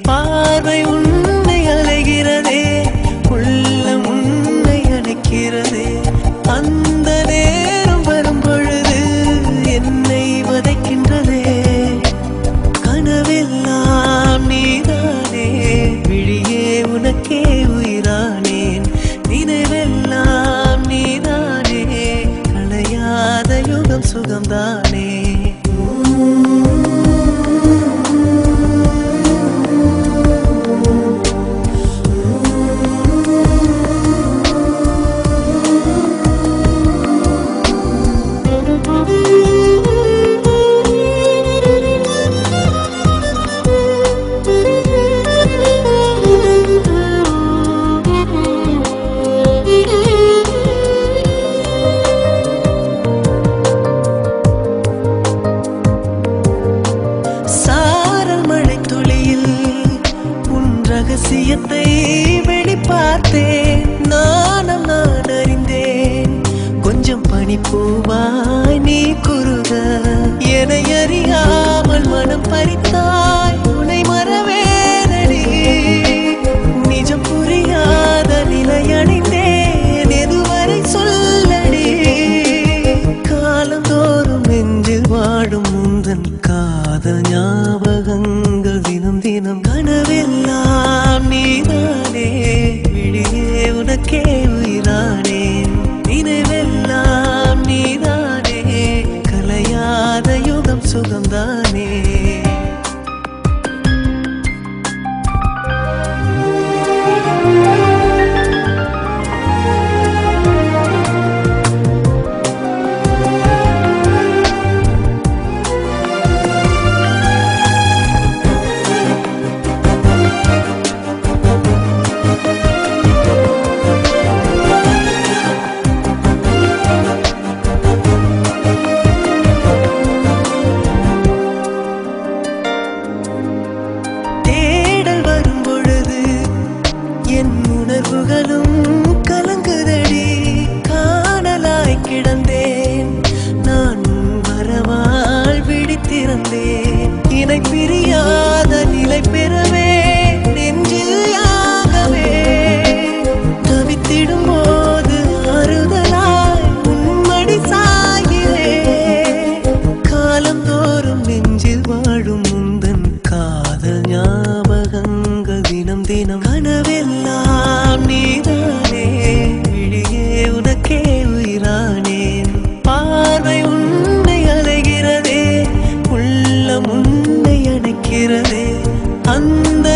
பார்வை உன்னை அலைகிறதே, உள்ளம் உன்னை அணைக்கிறதே. அந்த நேரம் வரும் பொழுது என்னை வதைக்கின்றதே. கனவெல்லாம் நீதானே, விழியே உனக்கே உயிரானேன். நினைவெல்லாம் நீதானே, களையாத யுகம் சுகம்தானே. ரகசியத்தை வெளிப்பார்த்தேன், நானும் நான் அறிந்தேன். கொஞ்சம் பனிப்பூவாய் நீ குறுக, என்னை அறியாமல் மனம் பறித்தாய். உன்னை மறவேனடி, நிஜம் புரியாத நிலையடைந்தேன். எதுவரை சொல்லடி, காலந்தோறும் நெஞ்சில் வாடும் முந்தன் காதல் ஞாபகங்கள் தினம் தினம். கனவெல்லாம் நீதானே, விழியே உனக்கே உயிரானேன். நினைவெல்லாம் நீதானே, கலையாத யுகம் சுகம்தானே. உணர்வுகளும் கலங்குதடி, காணலாய் கிடந்தேன் நான். வரவால் விழித்திருந்தேன், இணை பிரியாத நிலை பெறவே நெஞ்சில் யாகவே. தவித்திடும் போது ஆறுதலாய் உன்மடி சாயிலே. காலந்தோறும் நெஞ்சில் வாழும் முந்தன் காதல் ஞாபகங்கள் தினம் தினம். கனவெல்லாம் நீதானே, விழியே உனக்கே உயிரானேன். பார்வை உன்னை அலைகிறதே, உள்ளம் உன்னை அணைக்கிறதே. அந்த